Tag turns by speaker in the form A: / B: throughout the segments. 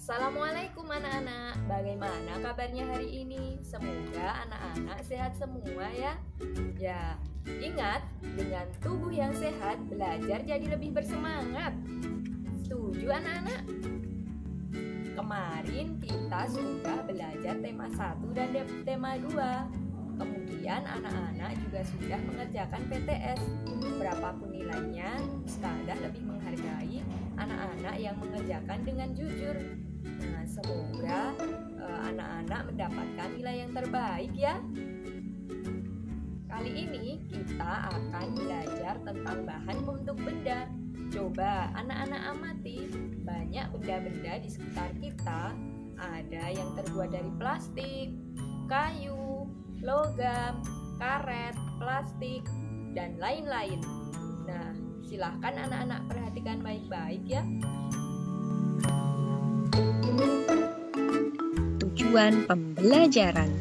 A: Assalamualaikum anak-anak, bagaimana kabarnya hari ini? Semoga anak-anak sehat semua ya. Ya, ingat, dengan tubuh yang sehat, belajar jadi lebih bersemangat. Setuju anak-anak? Kemarin kita sudah belajar tema 1 dan tema 2. Kemudian anak-anak juga sudah mengerjakan PTS. Berapapun nilainya, Ustazah lebih menghargai anak-anak yang mengerjakan dengan jujur. Nah, semoga anak-anak mendapatkan nilai yang terbaik ya. Kali ini kita akan belajar tentang bahan pembentuk benda. Coba anak-anak amati, banyak benda-benda di sekitar kita. Ada yang terbuat dari plastik, kayu, logam, karet, plastik, dan lain-lain. Nah, silahkan anak-anak perhatikan baik-baik ya.
B: Tujuan pembelajaran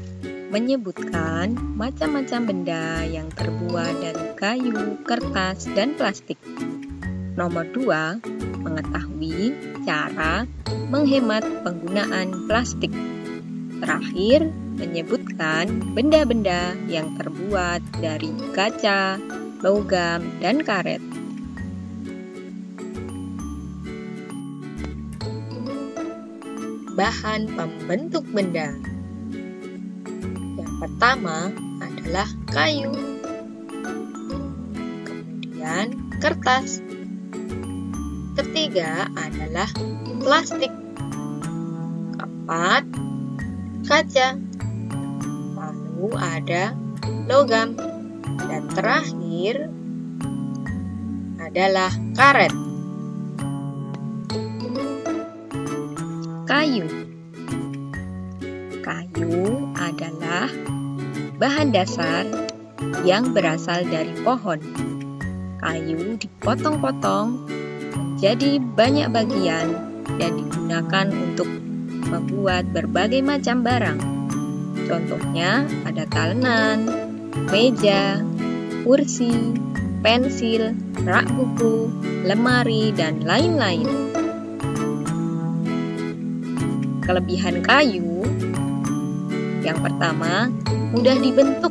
B: menyebutkan macam-macam benda yang terbuat dari kayu, kertas, dan plastik. Nomor 2, mengetahui cara menghemat penggunaan plastik. Terakhir, menyebutkan benda-benda yang terbuat dari kaca, logam, dan karet. Bahan pembentuk benda. Yang pertama adalah kayu, kemudian kertas. Ketiga adalah plastik. Keempat, kaca. Lalu ada logam. Dan terakhir adalah karet. Kayu. Kayu adalah bahan dasar yang berasal dari pohon. Kayu dipotong-potong menjadi banyak bagian dan digunakan untuk membuat berbagai macam barang. Contohnya ada talenan, meja, kursi, pensil, rak buku, lemari, dan lain-lain. Kelebihan kayu, yang pertama, mudah dibentuk,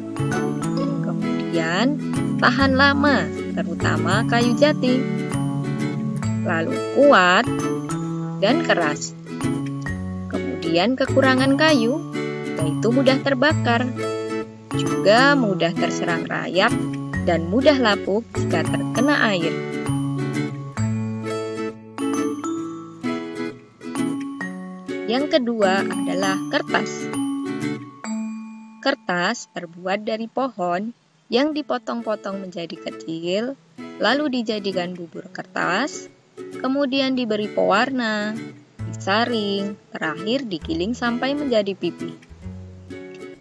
B: kemudian tahan lama, terutama kayu jati, lalu kuat dan keras. Kemudian kekurangan kayu, yaitu mudah terbakar, juga mudah terserang rayap dan mudah lapuk jika terkena air. Yang kedua adalah kertas. Kertas terbuat dari pohon yang dipotong-potong menjadi kecil, lalu dijadikan bubur kertas, kemudian diberi pewarna, disaring, terakhir digiling sampai menjadi pipi.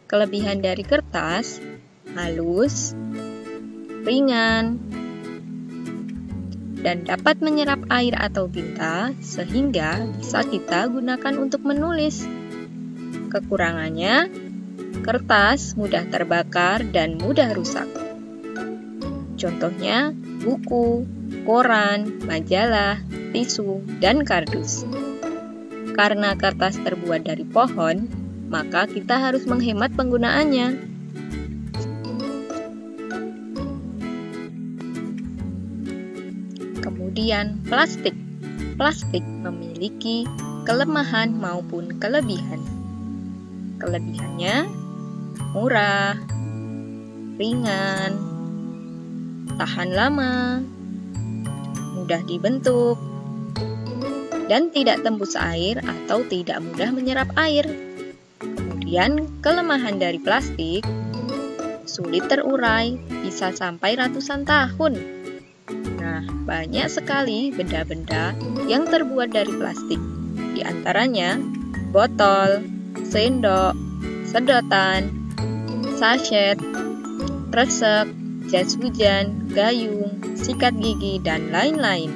B: Kelebihan dari kertas, halus, ringan, dan dapat menyerap air atau tinta sehingga bisa kita gunakan untuk menulis. Kekurangannya, kertas mudah terbakar dan mudah rusak. Contohnya buku, koran, majalah, tisu, dan kardus. Karena kertas terbuat dari pohon, maka kita harus menghemat penggunaannya. Kemudian plastik. Plastik memiliki kelemahan maupun kelebihan. Kelebihannya murah, ringan, tahan lama, mudah dibentuk, dan tidak tembus air atau tidak mudah menyerap air. Kemudian kelemahan dari plastik, sulit terurai, bisa sampai ratusan tahun. Nah, banyak sekali benda-benda yang terbuat dari plastik. Di antaranya botol, sendok, sedotan, sachet, kresek, jas hujan, gayung, sikat gigi, dan lain-lain.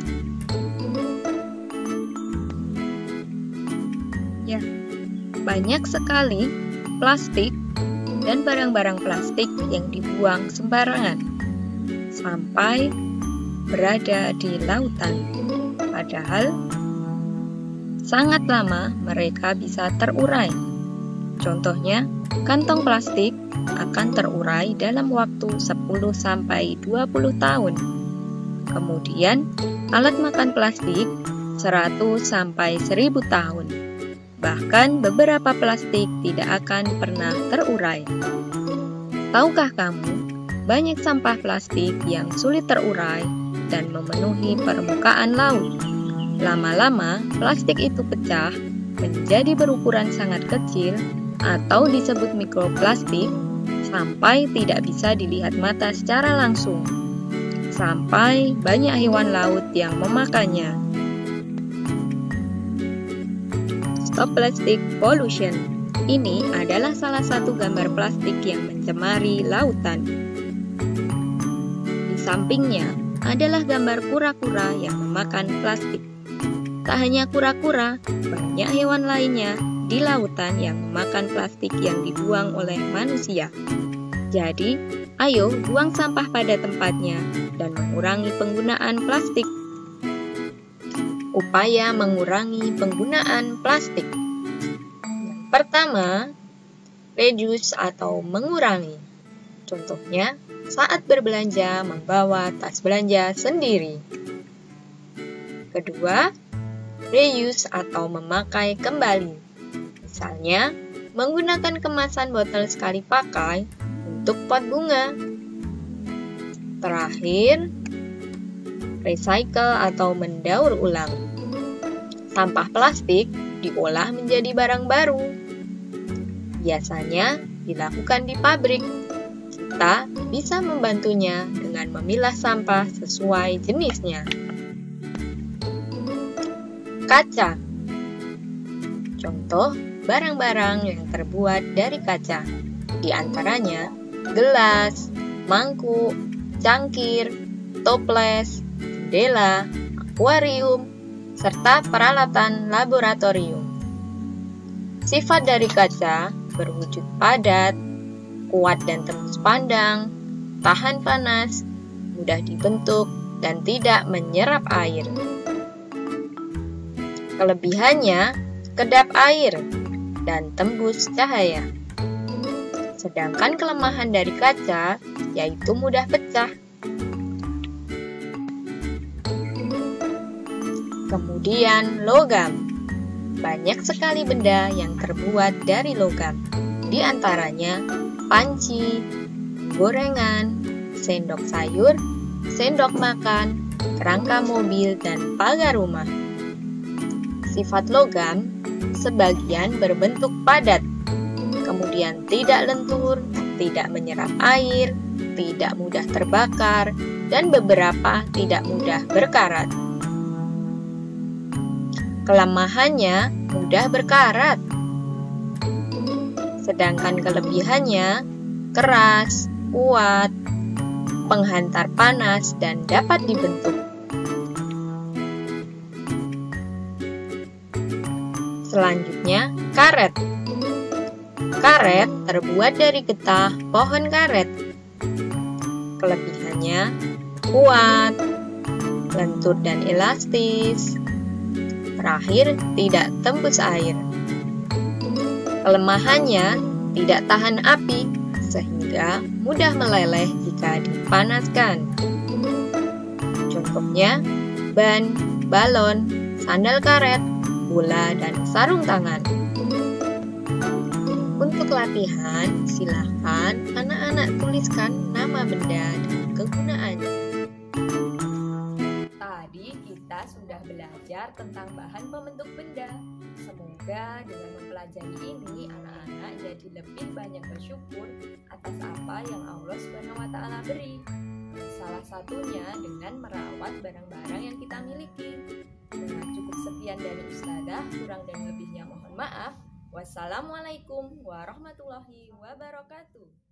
B: Ya, banyak sekali plastik dan barang-barang plastik yang dibuang sembarangan sampai berada di lautan. Padahal sangat lama mereka bisa terurai. Contohnya, kantong plastik akan terurai dalam waktu 10-20 tahun. Kemudian, alat makan plastik 100-1000 tahun. Bahkan beberapa plastik tidak akan pernah terurai. Tahukah kamu, banyak sampah plastik yang sulit terurai dan memenuhi permukaan laut. Lama-lama, plastik itu pecah menjadi berukuran sangat kecil atau disebut mikroplastik sampai tidak bisa dilihat mata secara langsung. Sampai banyak hewan laut yang memakannya. Stop Plastic Pollution. Ini adalah salah satu gambar plastik yang mencemari lautan. Di sampingnya adalah gambar kura-kura yang memakan plastik. Tak hanya kura-kura, banyak hewan lainnya di lautan yang memakan plastik yang dibuang oleh manusia. Jadi, ayo buang sampah pada tempatnya dan mengurangi penggunaan plastik. Upaya mengurangi penggunaan plastik. Yang pertama, reduce atau mengurangi. Contohnya, saat berbelanja membawa tas belanja sendiri. Kedua, reuse atau memakai kembali. Misalnya, menggunakan kemasan botol sekali pakai untuk pot bunga. Terakhir, recycle atau mendaur ulang. Sampah plastik diolah menjadi barang baru. Biasanya dilakukan di pabrik. Kita bisa membantunya dengan memilah sampah sesuai jenisnya. Kaca. Contoh barang-barang yang terbuat dari kaca. Di antaranya gelas, mangkuk, cangkir, toples, jendela, akuarium, serta peralatan laboratorium. Sifat dari kaca berwujud padat, kuat dan tembus pandang, tahan panas, mudah dibentuk, dan tidak menyerap air. Kelebihannya, kedap air dan tembus cahaya. Sedangkan kelemahan dari kaca yaitu mudah pecah. Kemudian logam. Banyak sekali benda yang terbuat dari logam. Di antaranya panci, gorengan, sendok sayur, sendok makan, kerangka mobil, dan pagar rumah. Sifat logam, sebagian berbentuk padat, kemudian tidak lentur, tidak menyerap air, tidak mudah terbakar, dan beberapa tidak mudah berkarat. Kelemahannya mudah berkarat, sedangkan kelebihannya keras, kuat, penghantar panas, dan dapat dibentuk. Selanjutnya, karet. Karet terbuat dari getah pohon karet. Kelebihannya kuat, lentur dan elastis. Terakhir, tidak tembus air. Kelemahannya tidak tahan api, sehingga mudah meleleh jika dipanaskan. Contohnya, ban, balon, sandal karet, bola, dan sarung tangan. Untuk latihan, silakan anak-anak tuliskan nama benda dan kegunaannya.
A: Tadi kita sudah belajar tentang bahan pembentuk benda. Semoga dengan mempelajari ini anak-anak jadi lebih banyak bersyukur atas apa yang Allah SWT beri. Salah satunya dengan merawat barang-barang yang kita miliki. Nah, cukup sekian dari Ustazah, kurang dan lebihnya mohon maaf. Wassalamualaikum warahmatullahi wabarakatuh.